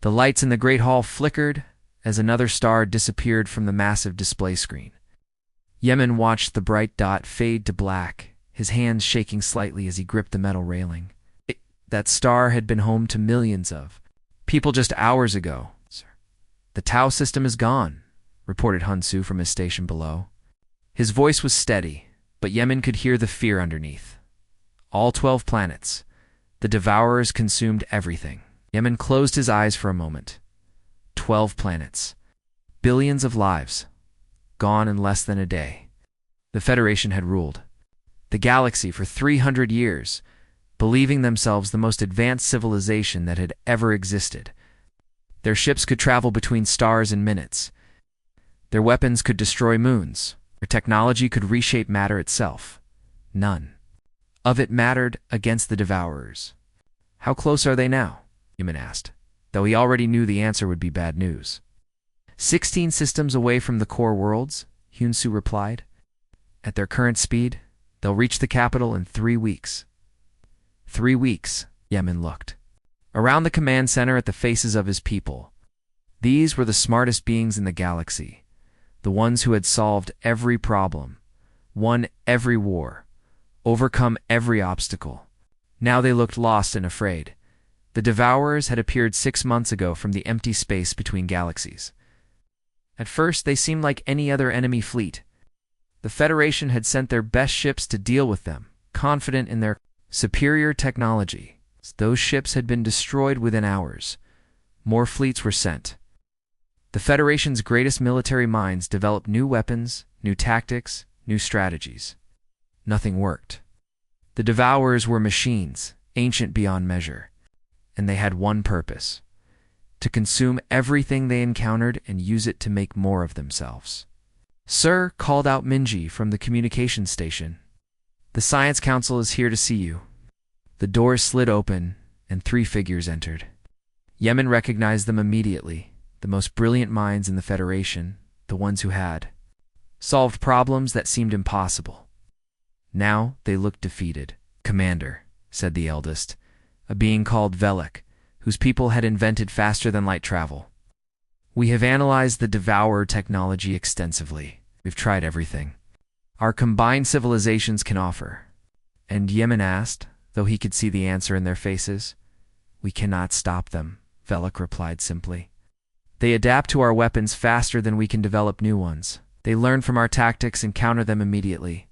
The lights in the Great Hall flickered as another star disappeared from the massive display screen. Yemen watched the bright dot fade to black, his hands shaking slightly as he gripped the metal railing. That star had been home to millions of people just hours ago. "The Tau system is gone," reported Hunsu from his station below. His voice was steady, but Yemen could hear the fear underneath. All 12 planets. The Devourers consumed everything. Yemen closed his eyes for a moment. 12 planets. Billions of lives. Gone in less than a day. The Federation had ruled the galaxy for 300 years, believing themselves the most advanced civilization that had ever existed. Their ships could travel between stars in minutes. Their weapons could destroy moons. Their technology could reshape matter itself. None of it mattered against the Devourers. "How close are they now?" Yemen asked, though he already knew the answer would be bad news. 16 systems away from the core worlds, Hunsu replied. "At their current speed, they'll reach the capital in 3 weeks. 3 weeks, Yemen looked around the command center at the faces of his people. These were the smartest beings in the galaxy, the ones who had solved every problem, won every war, overcome every obstacle. Now they looked lost and afraid. The Devourers had appeared 6 months ago from the empty space between galaxies. At first, they seemed like any other enemy fleet. The Federation had sent their best ships to deal with them, confident in their superior technology. Those ships had been destroyed within hours. More fleets were sent. The Federation's greatest military minds developed new weapons, new tactics, new strategies. Nothing worked. The Devourers were machines, ancient beyond measure, and they had one purpose: to consume everything they encountered and use it to make more of themselves. "Sir," called out Minji from the communications station. "The Science Council is here to see you." The doors slid open, and 3 figures entered. Yemen recognized them immediately, the most brilliant minds in the Federation, the ones who had solved problems that seemed impossible. Now they looked defeated. "Commander," said the eldest, a being called Velek, whose people had invented faster-than-light travel. "We have analyzed the Devourer technology extensively. We've tried everything our combined civilizations can offer." And Yemen asked, though he could see the answer in their faces. "We cannot stop them," Velek replied simply. "They adapt to our weapons faster than we can develop new ones. They learn from our tactics and counter them immediately.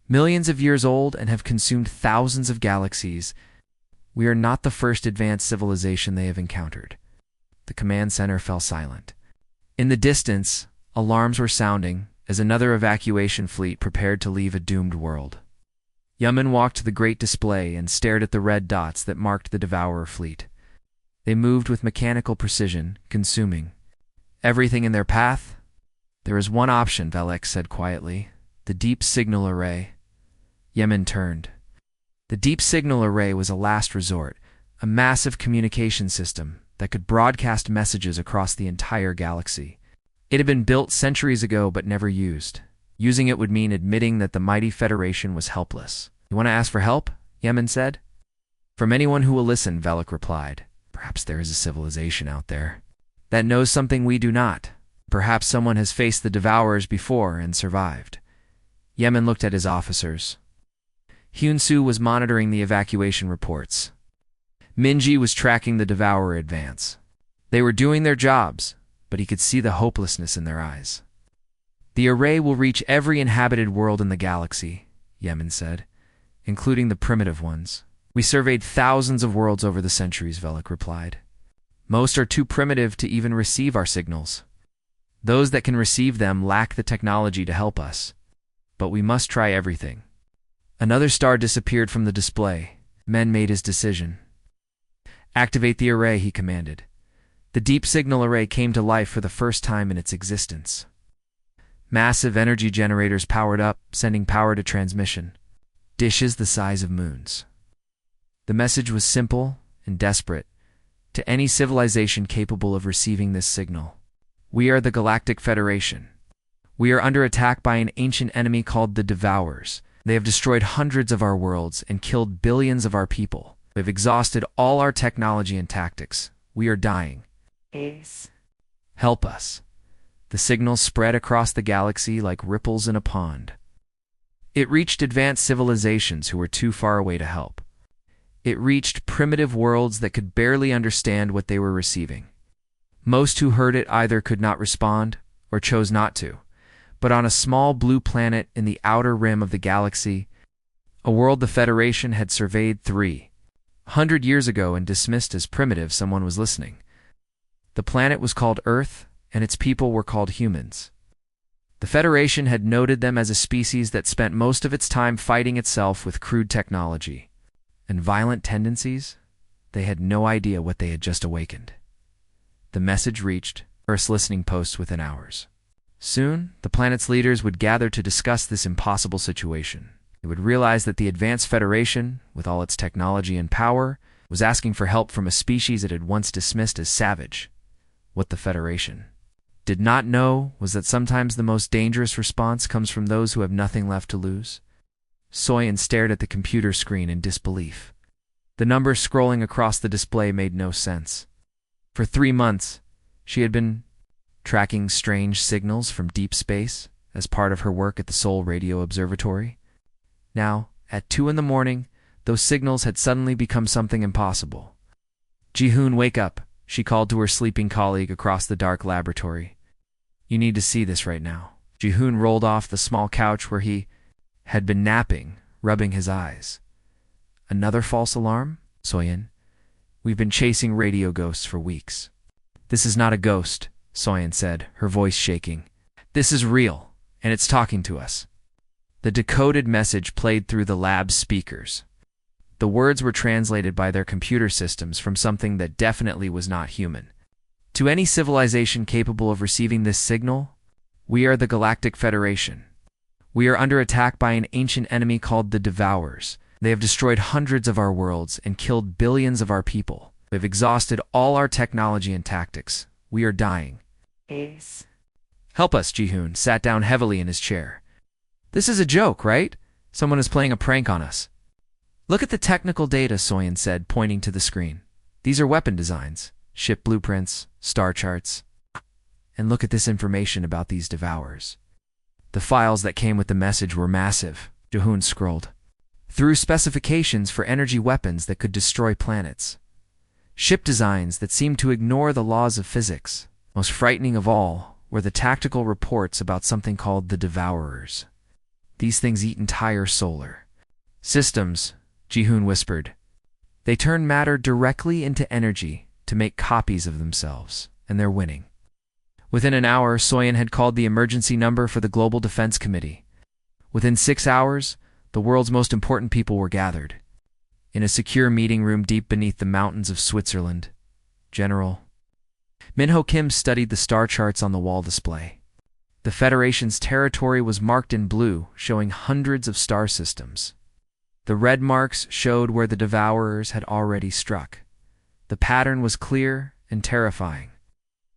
Millions of years old and have consumed thousands of galaxies. We are not the first advanced civilization they have encountered." The command center fell silent. In the distance, alarms were sounding as another evacuation fleet prepared to leave a doomed world. Yemen walked to the great display and stared at the red dots that marked the Devourer fleet. They moved with mechanical precision, consuming everything in their path. "There is one option," Velek said quietly. "The Deep Signal Array." Yemen turned. The Deep Signal Array was a last resort, a massive communication system that could broadcast messages across the entire galaxy. It had been built centuries ago but never used. Using it would mean admitting that the mighty Federation was helpless. "You want to ask for help?" Yemen said. "From anyone who will listen," Velek replied. "Perhaps there is a civilization out there that knows something we do not. Perhaps someone has faced the Devourers before and survived." Yemen looked at his officers. Hunsu was monitoring the evacuation reports. Minji was tracking the Devourer advance. They were doing their jobs, but he could see the hopelessness in their eyes. "The array will reach every inhabited world in the galaxy," Yemen said, "including the primitive ones." "We surveyed thousands of worlds over the centuries," Velek replied. "Most are too primitive to even receive our signals. Those that can receive them lack the technology to help us. But we must try everything." Another star disappeared from the display. Men made his decision. "Activate the array," he commanded. The Deep Signal Array came to life for the first time in its existence. Massive energy generators powered up, sending power to transmission. Dishes the size of moons. The message was simple and desperate to any civilization capable of receiving this signal. "We are the Galactic Federation. We are under attack by an ancient enemy called the Devourers. They have destroyed hundreds of our worlds and killed billions of our people. We have exhausted all our technology and tactics. We are dying. Help us. The signal spread across the galaxy like ripples in a pond. It reached advanced civilizations who were too far away to help. It reached primitive worlds that could barely understand what they were receiving. Most who heard it either could not respond or chose not to. But on a small blue planet in the outer rim of the galaxy, a world the Federation had surveyed 300 years ago and dismissed as primitive, someone was listening. The planet was called Earth, and its people were called humans. The Federation had noted them as a species that spent most of its time fighting itself with crude technology and violent tendencies. They had no idea what they had just awakened. The message reached Earth's listening posts within hours. Soon, the planet's leaders would gather to discuss this impossible situation. They would realize that the advanced Federation, with all its technology and power, was asking for help from a species it had once dismissed as savage. What the Federation did not know was that sometimes the most dangerous response comes from those who have nothing left to lose. Soyen stared at the computer screen in disbelief. The numbers scrolling across the display made no sense. For 3 months, she had been tracking strange signals from deep space as part of her work at the Seoul Radio Observatory. Now, at 2 a.m, those signals had suddenly become something impossible. Ji-hoon, wake up, she called to her sleeping colleague across the dark laboratory. You need to see this right now. Ji-hoon rolled off the small couch where he had been napping, rubbing his eyes. Another false alarm? Soyen, we've been chasing radio ghosts for weeks. This is not a ghost, Soyen said, her voice shaking. This is real, and it's talking to us. The decoded message played through the lab's speakers. The words were translated by their computer systems from something that definitely was not human. To any civilization capable of receiving this signal, we are the Galactic Federation. We are under attack by an ancient enemy called the Devourers. They have destroyed hundreds of our worlds and killed billions of our people. They've exhausted all our technology and tactics. We are dying. Help us, Ji-hoon sat down heavily in his chair. This is a joke, right? Someone is playing a prank on us. Look at the technical data, Soyen said, pointing to the screen. These are weapon designs, ship blueprints, star charts. And look at this information about these Devourers. The files that came with the message were massive, Ji-hoon scrolled through specifications for energy weapons that could destroy planets. Ship designs that seemed to ignore the laws of physics. Most frightening of all were the tactical reports about something called the Devourers. These things eat entire solar systems, Ji-hoon whispered. They turn matter directly into energy to make copies of themselves, and they're winning. Within an hour, Soyen had called the emergency number for the Global Defense Committee. Within 6 hours, the world's most important people were gathered. In a secure meeting room deep beneath the mountains of Switzerland, General Minho Kim studied the star charts on the wall display. The Federation's territory was marked in blue, showing hundreds of star systems. The red marks showed where the Devourers had already struck. The pattern was clear and terrifying.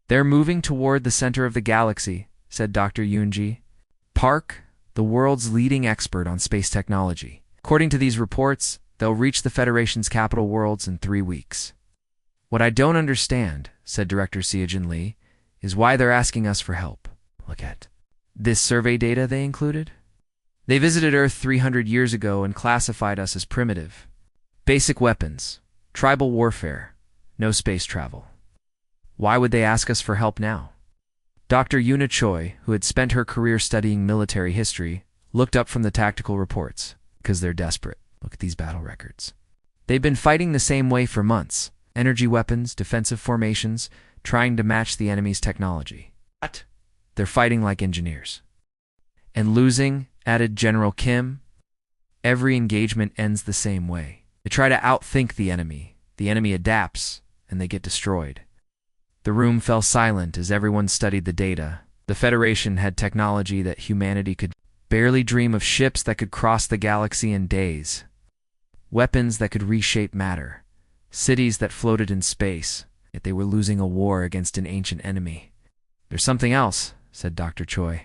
They're moving toward the center of the galaxy, said Dr. Yoonji Park, the world's leading expert on space technology. According to these reports, they'll reach the Federation's capital worlds in 3 weeks. What I don't understand, said Director Seojin Lee, is why they're asking us for help. Look at this survey data they included. They visited Earth 300 years ago and classified us as primitive. Basic weapons, tribal warfare, no space travel. Why would they ask us for help now? Dr. Yuna Choi, who had spent her career studying military history, looked up from the tactical reports. Because they're desperate. Look at these battle records. They've been fighting the same way for months. Energy weapons, defensive formations, trying to match the enemy's technology. What? They're fighting like engineers. And losing, added General Kim. Every engagement ends the same way. They try to outthink the enemy. The enemy adapts, and they get destroyed. The room fell silent as everyone studied the data. The Federation had technology that humanity could barely dream of, ships that could cross the galaxy in days, weapons that could reshape matter, cities that floated in space, yet they were losing a war against an ancient enemy. There's something else, said Dr. Choi.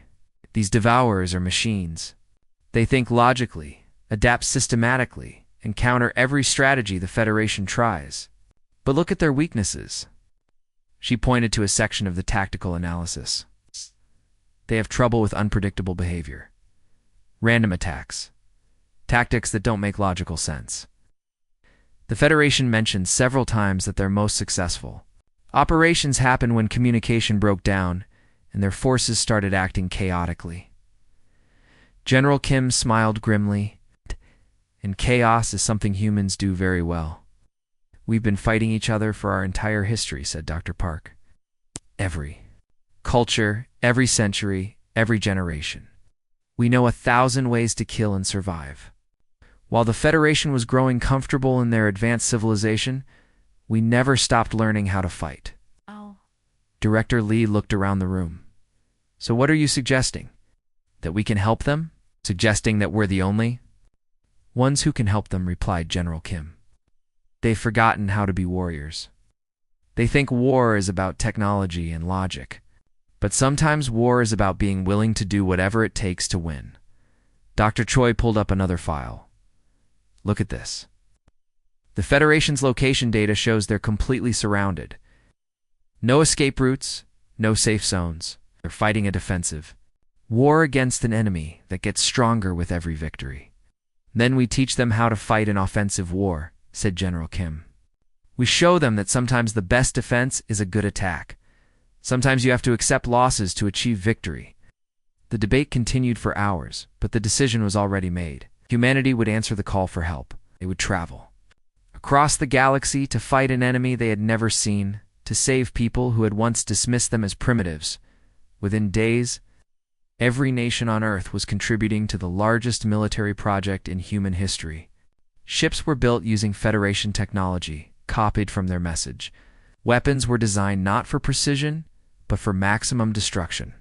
These Devourers are machines. They think logically, adapt systematically, and counter every strategy the Federation tries. But look at their weaknesses. She pointed to a section of the tactical analysis. They have trouble with unpredictable behavior. Random attacks. Tactics that don't make logical sense. The Federation mentioned several times that their most successful operations happened when communication broke down and their forces started acting chaotically. General Kim smiled grimly, and chaos is something humans do very well. We've been fighting each other for our entire history, said Dr. Park. Every culture, every century, every generation. We know 1,000 ways to kill and survive. While the Federation was growing comfortable in their advanced civilization, we never stopped learning how to fight. Oh. Director Lee looked around the room. So what are you suggesting? That we can help them? Suggesting that we're the only ones who can help them, replied General Kim. They've forgotten how to be warriors. They think war is about technology and logic. But sometimes war is about being willing to do whatever it takes to win. Dr. Choi pulled up another file. Look at this. The Federation's location data shows they're completely surrounded. No escape routes, no safe zones. They're fighting a defensive war against an enemy that gets stronger with every victory. Then we teach them how to fight an offensive war, said General Kim. We show them that sometimes the best defense is a good attack. Sometimes you have to accept losses to achieve victory. The debate continued for hours, but the decision was already made. Humanity would answer the call for help. They would travel across the galaxy to fight an enemy they had never seen, to save people who had once dismissed them as primitives. Within days, every nation on Earth was contributing to the largest military project in human history. Ships were built using Federation technology, copied from their message. Weapons were designed not for precision, but for maximum destruction.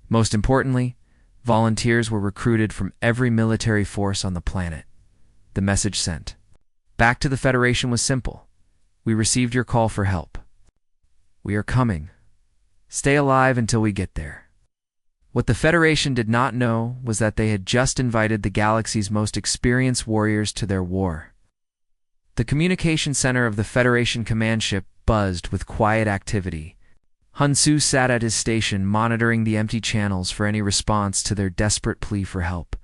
Most importantly, volunteers were recruited from every military force on the planet. The message sent back to the Federation was simple. We received your call for help. We are coming. Stay alive until we get there. What the Federation did not know was that they had just invited the galaxy's most experienced warriors to their war. The communication center of the Federation command ship buzzed with quiet activity. Hunsu sat at his station monitoring the empty channels for any response to their desperate plea for help.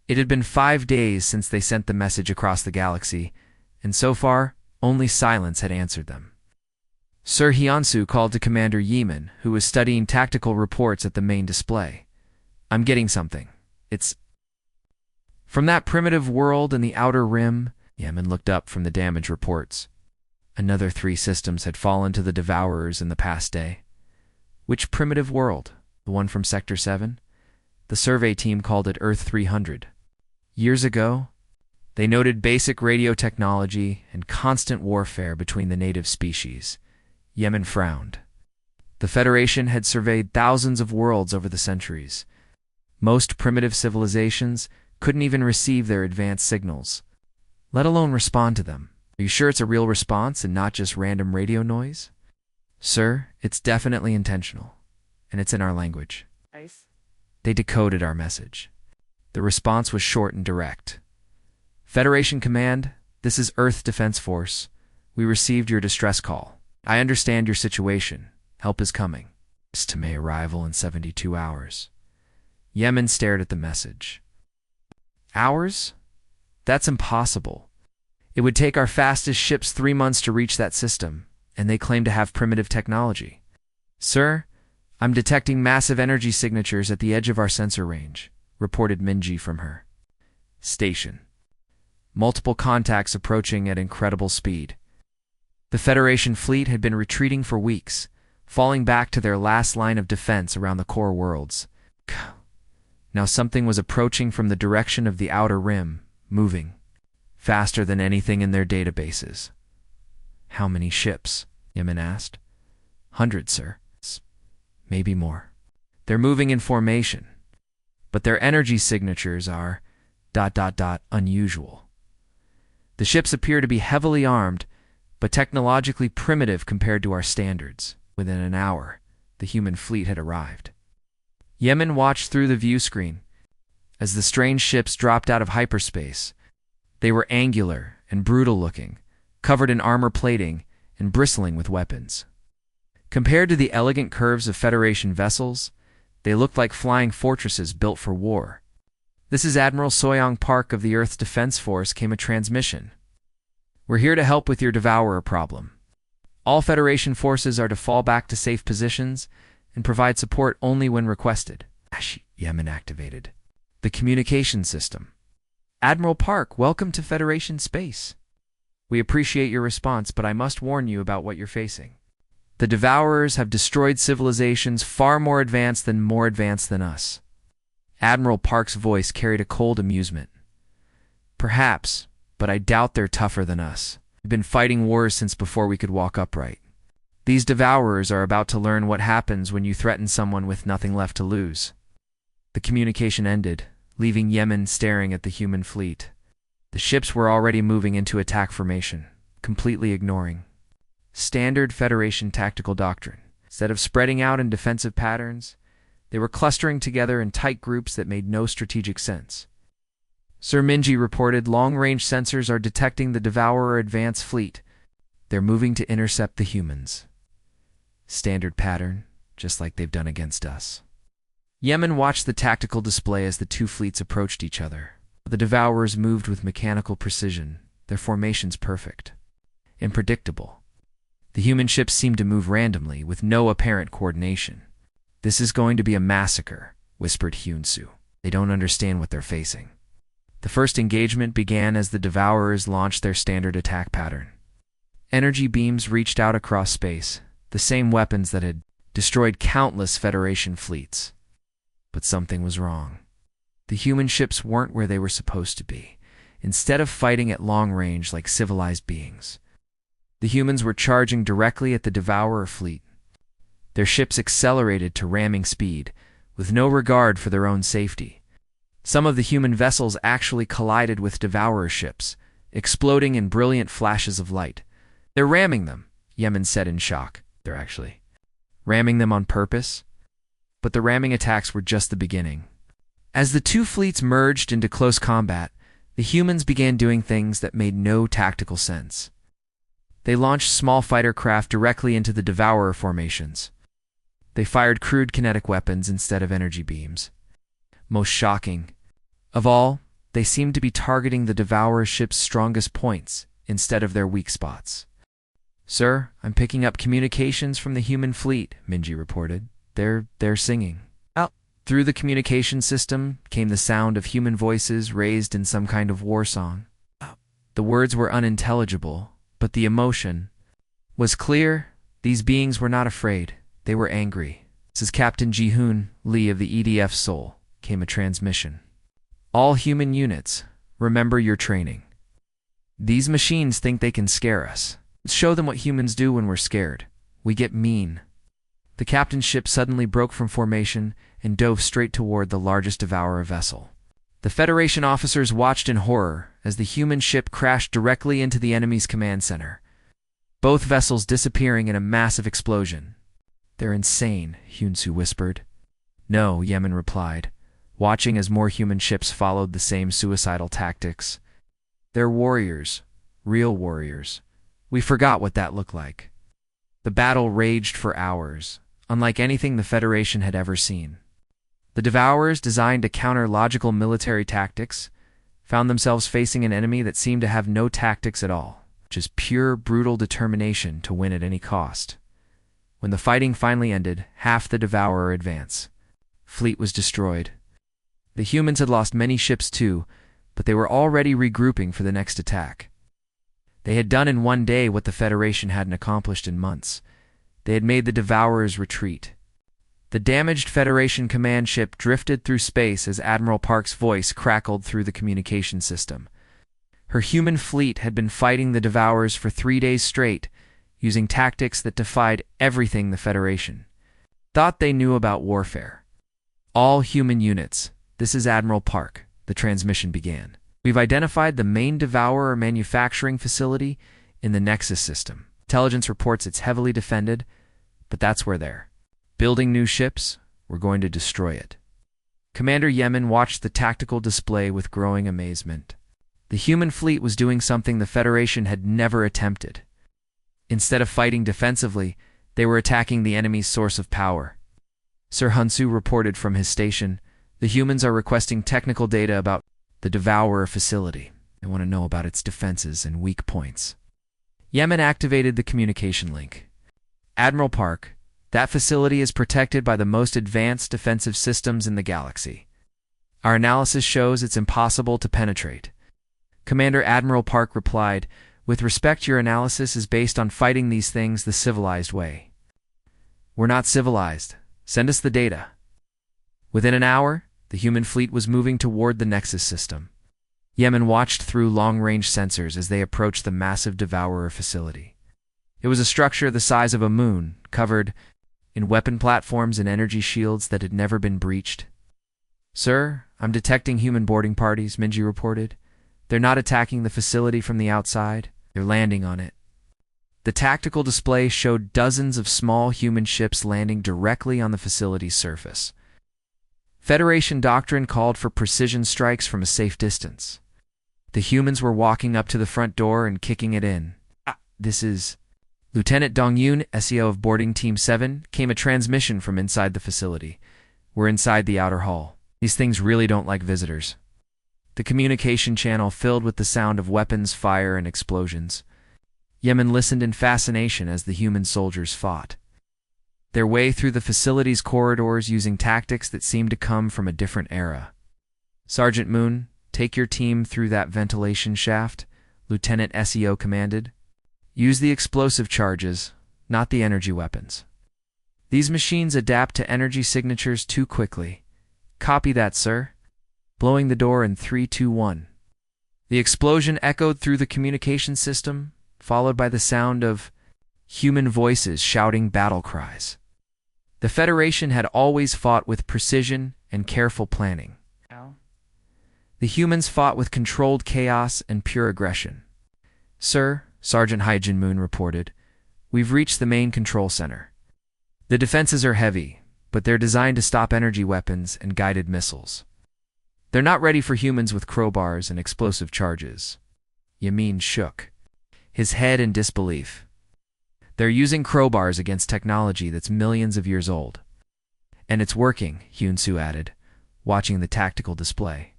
It had been 5 days since they sent the message across the galaxy, and so far, only silence had answered them. Sir Hyunsu called to Commander Yeeman, who was studying tactical reports at the main display. I'm getting something. It's from that primitive world in the Outer Rim. Yeeman looked up from the damage reports. Another 3 systems had fallen to the Devourers in the past day. Which primitive world? The one from Sector 7? The survey team called it Earth 300. Years ago, they noted basic radio technology and constant warfare between the native species. Yemen frowned. The Federation had surveyed thousands of worlds over the centuries. Most primitive civilizations couldn't even receive their advanced signals, let alone respond to them. Are you sure it's a real response and not just random radio noise? Sir, it's definitely intentional, and it's in our language. Nice. They decoded our message. The response was short and direct. Federation Command, this is Earth Defense Force. We received your distress call. I understand your situation. Help is coming. To May arrival in 72 hours. Yemen stared at the message. Hours? That's impossible. It would take our fastest ships 3 months to reach that system, and they claim to have primitive technology. Sir, I'm detecting massive energy signatures at the edge of our sensor range, reported Minji from her station. Multiple contacts approaching at incredible speed. The Federation fleet had been retreating for weeks, falling back to their last line of defense around the core worlds. Now something was approaching from the direction of the Outer Rim, moving faster than anything in their databases. How many ships? Yemen asked. Hundreds, sir. Maybe more. They're moving in formation, but their energy signatures are ... unusual. The ships appear to be heavily armed, but technologically primitive compared to our standards. Within an hour, the human fleet had arrived. Yemen watched through the view screen. As the strange ships dropped out of hyperspace, they were angular and brutal-looking, covered in armor plating and bristling with weapons. Compared to the elegant curves of Federation vessels, they looked like flying fortresses built for war. "This is Admiral Soyoung Park of the Earth's Defense Force," came a transmission. "We're here to help with your Devourer problem. All Federation forces are to fall back to safe positions and provide support only when requested." Yemen activated the communication system. "Admiral Park, welcome to Federation space. We appreciate your response, but I must warn you about what you're facing. The Devourers have destroyed civilizations far more advanced than us." Admiral Park's voice carried a cold amusement. "Perhaps, but I doubt they're tougher than us. We've been fighting wars since before we could walk upright. These Devourers are about to learn what happens when you threaten someone with nothing left to lose." The communication ended, leaving Yemen staring at the human fleet. The ships were already moving into attack formation, completely ignoring standard Federation tactical doctrine. Instead of spreading out in defensive patterns, they were clustering together in tight groups that made no strategic sense. Sir Minji reported long-range sensors are detecting the Devourer advance fleet. They're moving to intercept the humans. Standard pattern, just like they've done against us. Yemen watched the tactical display as the two fleets approached each other. The Devourers moved with mechanical precision, their formations perfect and predictable. The human ships seemed to move randomly, with no apparent coordination. "This is going to be a massacre," whispered Hyun-soo. "They don't understand what they're facing." The first engagement began as the Devourers launched their standard attack pattern. Energy beams reached out across space, the same weapons that had destroyed countless Federation fleets. But something was wrong. The human ships weren't where they were supposed to be. Instead of fighting at long range like civilized beings, the humans were charging directly at the Devourer fleet. Their ships accelerated to ramming speed, with no regard for their own safety. Some of the human vessels actually collided with Devourer ships, exploding in brilliant flashes of light. "They're ramming them," Yemen said in shock. "They're actually ramming them on purpose?" But the ramming attacks were just the beginning. As the two fleets merged into close combat, the humans began doing things that made no tactical sense. They launched small fighter craft directly into the Devourer formations. They fired crude kinetic weapons instead of energy beams. Most shocking of all, they seemed to be targeting the Devourer ship's strongest points instead of their weak spots. "Sir, I'm picking up communications from the human fleet," Minji reported. They're singing." Out through the communication system came the sound of human voices raised in some kind of war song. The words were unintelligible, but the emotion was clear. These beings were not afraid. They were angry. "This is Captain Ji-hoon Lee of the EDF Seoul," came a transmission. "All human units, remember your training. These machines think they can scare us. Let's show them what humans do when we're scared. We get mean." The captain's ship suddenly broke from formation and dove straight toward the largest Devourer vessel. The Federation officers watched in horror as the human ship crashed directly into the enemy's command center, both vessels disappearing in a massive explosion. "They're insane," Hyun-soo whispered. "No," Yemen replied, watching as more human ships followed the same suicidal tactics. "They're warriors, real warriors. We forgot what that looked like." The battle raged for hours, unlike anything the Federation had ever seen. The Devourers, designed to counter logical military tactics, found themselves facing an enemy that seemed to have no tactics at all, just pure, brutal determination to win at any cost. When the fighting finally ended, half the Devourer advance fleet was destroyed. The humans had lost many ships too, but they were already regrouping for the next attack. They had done in one day what the Federation hadn't accomplished in months. They had made the Devourers retreat. The damaged Federation command ship drifted through space as Admiral Park's voice crackled through the communication system. Her human fleet had been fighting the Devourers for 3 days straight, using tactics that defied everything the Federation thought they knew about warfare. "All human units, this is Admiral Park," the transmission began. "We've identified the main Devourer manufacturing facility in the Nexus system. Intelligence reports it's heavily defended, but that's where they're building new ships. We're going to destroy it." Commander Yemen watched the tactical display with growing amazement. The human fleet was doing something the Federation had never attempted. Instead of fighting defensively, They were attacking the enemy's source of power. Sir Hunsu reported from his station. The humans are requesting technical data about the Devourer facility. They want to know about its defenses and weak points. Yemen activated the communication link. Admiral Park, that facility is protected by the most advanced defensive systems in the galaxy. Our analysis shows it's impossible to penetrate. Commander Admiral Park replied, "With respect, your analysis is based on fighting these things the civilized way." "We're not civilized. Send us the data." Within an hour, the human fleet was moving toward the Nexus system. Yemen watched through long-range sensors as they approached the massive Devourer facility. It was a structure the size of a moon, covered in weapon platforms and energy shields that had never been breached. "Sir, I'm detecting human boarding parties," Minji reported. "They're not attacking the facility from the outside. They're landing on it." The tactical display showed dozens of small human ships landing directly on the facility's surface. Federation doctrine called for precision strikes from a safe distance. The humans were walking up to the front door and kicking it in. "This is..." Lieutenant Dong Yoon, SEO of Boarding Team 7, came a transmission from inside the facility. "We're inside the outer hall. These things really don't like visitors." The communication channel filled with the sound of weapons, fire, and explosions. Yemen listened in fascination as the human soldiers fought their way through the facility's corridors using tactics that seemed to come from a different era. "Sergeant Moon, take your team through that ventilation shaft," Lieutenant SEO commanded. "Use the explosive charges, not the energy weapons. These machines adapt to energy signatures too quickly." "Copy that, sir." Blowing the door in 3, 2, 1. The explosion echoed through the communication system, followed by the sound of human voices shouting battle cries. The Federation had always fought with precision and careful planning. The humans fought with controlled chaos and pure aggression. "Sir," Sergeant Hyjin Moon reported, "we've reached the main control center. The defenses are heavy, but they're designed to stop energy weapons and guided missiles. They're not ready for humans with crowbars and explosive charges." Yamin shook his head in disbelief. "They're using crowbars against technology that's millions of years old." "And it's working," Hyun-Soo added, watching the tactical display.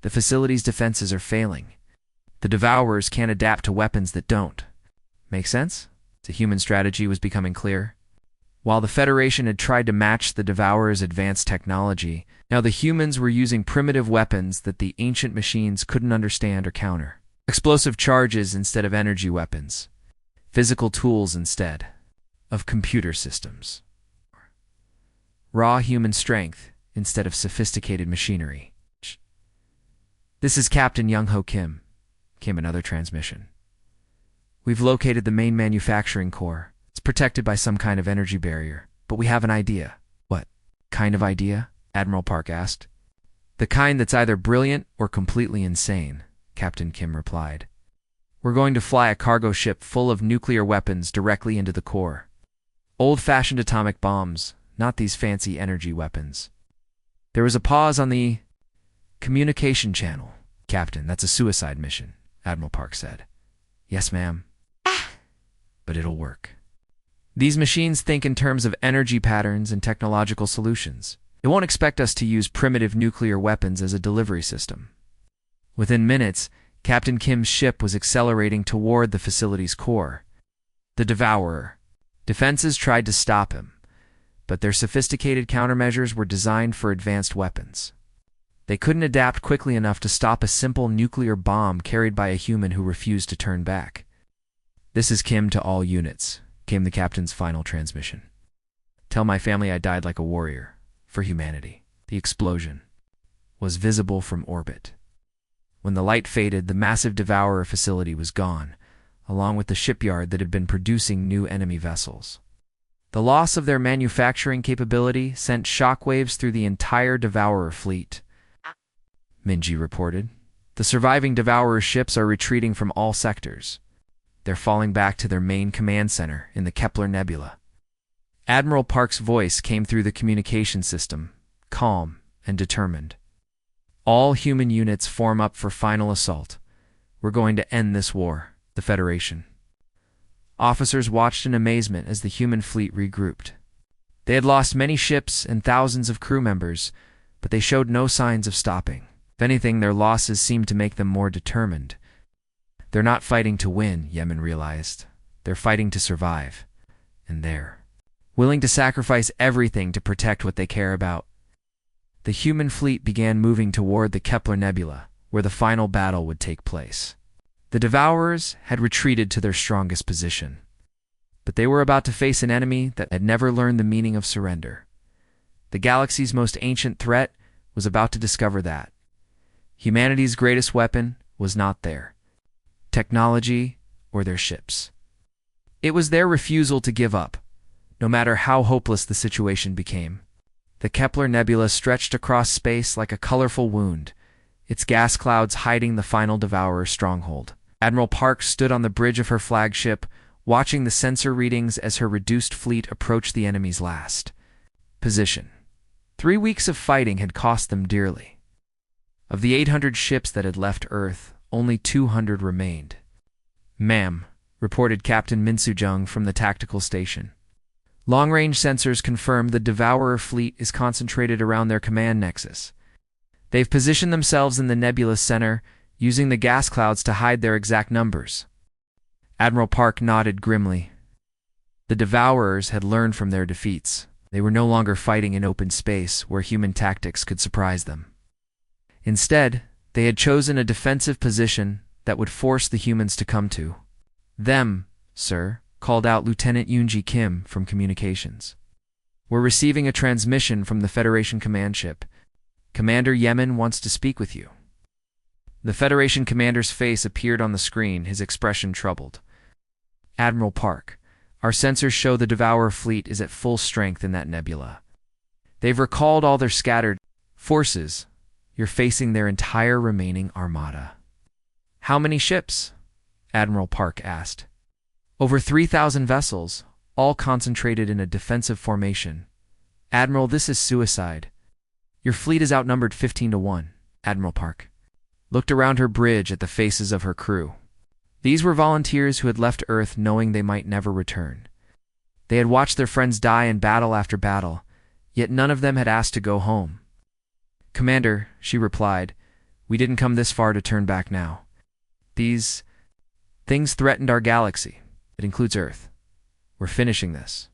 "The facility's defenses are failing. The Devourers can't adapt to weapons that don't." "Make sense?" The human strategy was becoming clear. While the Federation had tried to match the Devourers' advanced technology, now the humans were using primitive weapons that the ancient machines couldn't understand or counter. Explosive charges instead of energy weapons. Physical tools instead of computer systems. Raw human strength instead of sophisticated machinery. "This is Captain Young-Ho Kim," came another transmission. "We've located the main manufacturing core. It's protected by some kind of energy barrier, but we have an idea." "What kind of idea?" Admiral Park asked. "The kind that's either brilliant or completely insane," Captain Kim replied. "We're going to fly a cargo ship full of nuclear weapons directly into the core. Old-fashioned atomic bombs, not these fancy energy weapons." There was a pause on the communication channel. "Captain, that's a suicide mission," Admiral Park said. "Yes, ma'am. But it'll work. These machines think in terms of energy patterns and technological solutions. It won't expect us to use primitive nuclear weapons as a delivery system." Within minutes, Captain Kim's ship was accelerating toward the facility's core. The Devourer. Defenses tried to stop him, but their sophisticated countermeasures were designed for advanced weapons. They couldn't adapt quickly enough to stop a simple nuclear bomb carried by a human who refused to turn back. "This is Kim to all units," came the captain's final transmission. "Tell my family I died like a warrior for humanity." The explosion was visible from orbit. When the light faded, the massive Devourer facility was gone, along with the shipyard that had been producing new enemy vessels. The loss of their manufacturing capability sent shockwaves through the entire Devourer fleet, Minji reported. "The surviving Devourer ships are retreating from all sectors. They're falling back to their main command center in the Kepler Nebula." Admiral Park's voice came through the communication system, calm and determined. "All human units form up for final assault. We're going to end this war, the Federation." Officers watched in amazement as the human fleet regrouped. They had lost many ships and thousands of crew members, but they showed no signs of stopping. If anything, their losses seemed to make them more determined. They're not fighting to win, Yemen realized. They're fighting to survive. And they're willing to sacrifice everything to protect what they care about. The human fleet began moving toward the Kepler Nebula, where the final battle would take place. The Devourers had retreated to their strongest position, but they were about to face an enemy that had never learned the meaning of surrender. The galaxy's most ancient threat was about to discover that humanity's greatest weapon was not their technology or their ships. It was their refusal to give up, no matter how hopeless the situation became. The Kepler Nebula stretched across space like a colorful wound, its gas clouds hiding the final Devourer stronghold. Admiral Park stood on the bridge of her flagship, watching the sensor readings as her reduced fleet approached the enemy's last position. 3 weeks of fighting had cost them dearly. Of the 800 ships that had left Earth, only 200 remained. "Ma'am," reported Captain Minsoo-jung from the tactical station. Long-range sensors confirm the Devourer fleet is concentrated around their command nexus. They've positioned themselves in the nebula's center, using the gas clouds to hide their exact numbers. Admiral Park nodded grimly. The Devourers had learned from their defeats. They were no longer fighting in open space where human tactics could surprise them. Instead, they had chosen a defensive position that would force the humans to come to them, sir, called out Lieutenant Yoonji Kim from communications. "We're receiving a transmission from the Federation command ship. Commander Yemen wants to speak with you." The Federation commander's face appeared on the screen, his expression troubled. "Admiral Park, our sensors show the Devourer fleet is at full strength in that nebula. They've recalled all their scattered forces. You're facing their entire remaining armada." "How many ships?" Admiral Park asked. "Over 3,000 vessels, all concentrated in a defensive formation. Admiral, this is suicide. Your fleet is outnumbered 15-1, Admiral Park." Looked around her bridge at the faces of her crew. These were volunteers who had left Earth knowing they might never return. They had watched their friends die in battle after battle, yet none of them had asked to go home. "Commander," she replied, "we didn't come this far to turn back now. These things threatened our galaxy. It includes Earth. We're finishing this."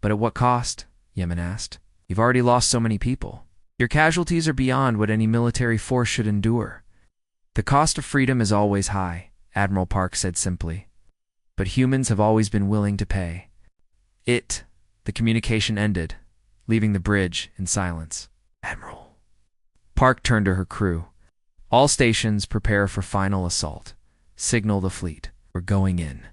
"But at what cost?" Yemen asked. "You've already lost so many people. Your casualties are beyond what any military force should endure." "The cost of freedom is always high," Admiral Park said simply. "But humans have always been willing to pay." The communication ended, leaving the bridge in silence. "Admiral." Park turned to her crew. "All stations prepare for final assault. Signal the fleet. We're going in."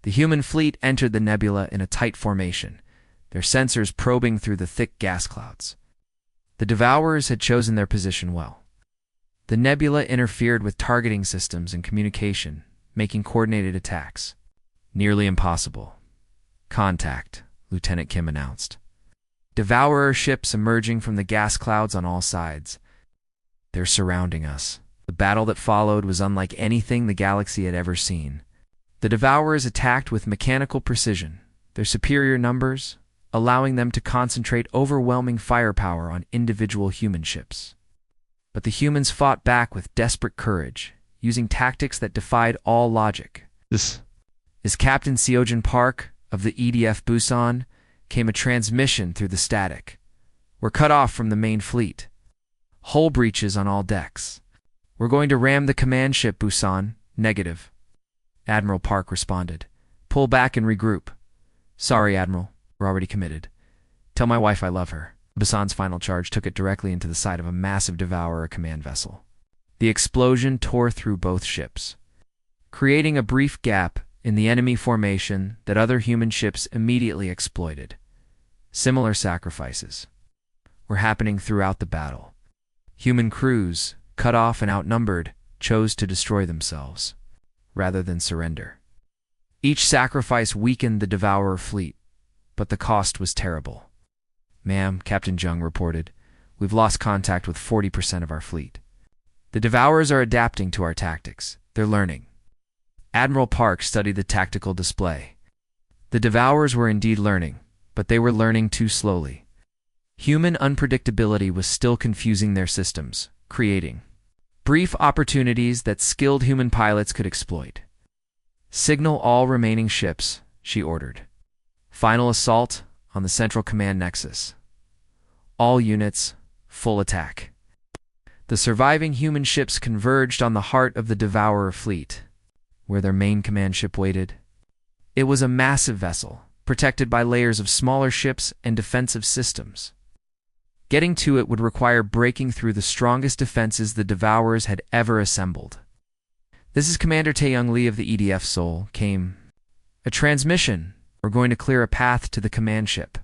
The human fleet entered the nebula in a tight formation, their sensors probing through the thick gas clouds. The Devourers had chosen their position well. The nebula interfered with targeting systems and communication, making coordinated attacks nearly impossible. "Contact," Lieutenant Kim announced. Devourer ships emerging from the gas clouds on all sides. "They're surrounding us." The battle that followed was unlike anything the galaxy had ever seen. The Devourers attacked with mechanical precision, their superior numbers allowing them to concentrate overwhelming firepower on individual human ships. But the humans fought back with desperate courage, using tactics that defied all logic. "This is Captain Seojin Park of the EDF Busan," came a transmission through the static. "We're cut off from the main fleet. Hull breaches on all decks. We're going to ram the command ship Busan." "Negative," Admiral Park responded. "Pull back and regroup." "Sorry, Admiral. We're already committed. Tell my wife I love her." Busan's final charge took it directly into the side of a massive Devourer command vessel. The explosion tore through both ships, creating a brief gap in the enemy formation that other human ships immediately exploited. Similar sacrifices were happening throughout the battle. Human crews, cut off and outnumbered, chose to destroy themselves rather than surrender. Each sacrifice weakened the Devourer fleet, but the cost was terrible. "Ma'am," Captain Jung reported, "we've lost contact with 40% of our fleet. The Devourers are adapting to our tactics. They're learning." Admiral Park studied the tactical display. The Devourers were indeed learning, but they were learning too slowly. Human unpredictability was still confusing their systems, creating brief opportunities that skilled human pilots could exploit. "Signal all remaining ships," she ordered. "Final assault on the Central Command Nexus. All units, full attack." The surviving human ships converged on the heart of the Devourer fleet, where their main command ship waited. It was a massive vessel, protected by layers of smaller ships and defensive systems. Getting to it would require breaking through the strongest defenses the Devourers had ever assembled. "This is Commander Taeyong Lee of the EDF Seoul," came a transmission. "We're going to clear a path to the command ship.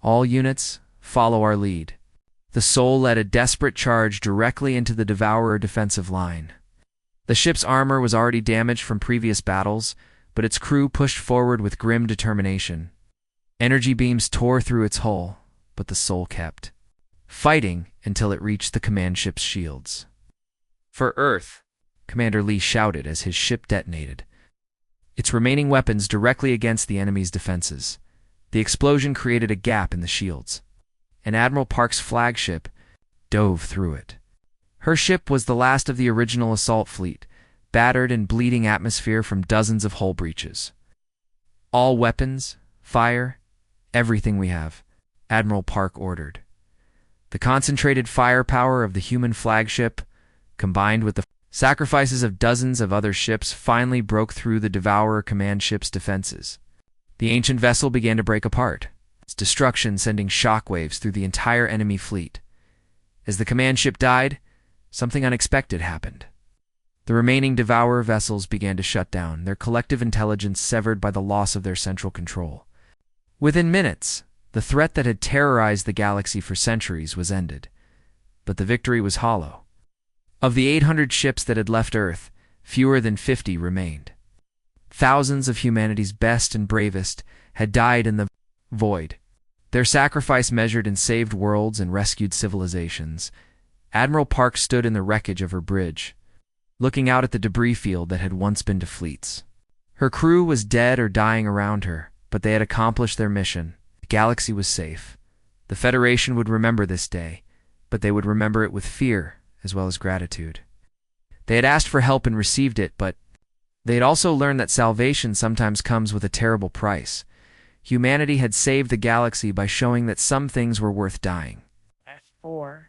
All units, follow our lead." The Seoul led a desperate charge directly into the Devourer defensive line. The ship's armor was already damaged from previous battles, but its crew pushed forward with grim determination. Energy beams tore through its hull, but the Seoul kept fighting until it reached the command ship's shields. "For Earth," Commander Lee shouted as his ship detonated its remaining weapons directly against the enemy's defenses. The explosion created a gap in the shields, and Admiral Park's flagship dove through it. Her ship was the last of the original assault fleet, battered and bleeding atmosphere from dozens of hull breaches. "All weapons, fire, everything we have," Admiral Park ordered. The concentrated firepower of the human flagship, combined with the sacrifices of dozens of other ships, finally broke through the Devourer command ship's defenses. The ancient vessel began to break apart, its destruction sending shockwaves through the entire enemy fleet. As the command ship died, something unexpected happened. The remaining Devourer vessels began to shut down, their collective intelligence severed by the loss of their central control. Within minutes, the threat that had terrorized the galaxy for centuries was ended, but the victory was hollow. Of the 800 ships that had left Earth, fewer than 50 remained. Thousands of humanity's best and bravest had died in the void. Their sacrifice measured in saved worlds and rescued civilizations. Admiral Park stood in the wreckage of her bridge, looking out at the debris field that had once been to fleets. Her crew was dead or dying around her, but they had accomplished their mission. The galaxy was safe. The Federation would remember this day, but they would remember it with fear as well as gratitude. They had asked for help and received it, but they had also learned that salvation sometimes comes with a terrible price. Humanity had saved the galaxy by showing that some things were worth dying. F4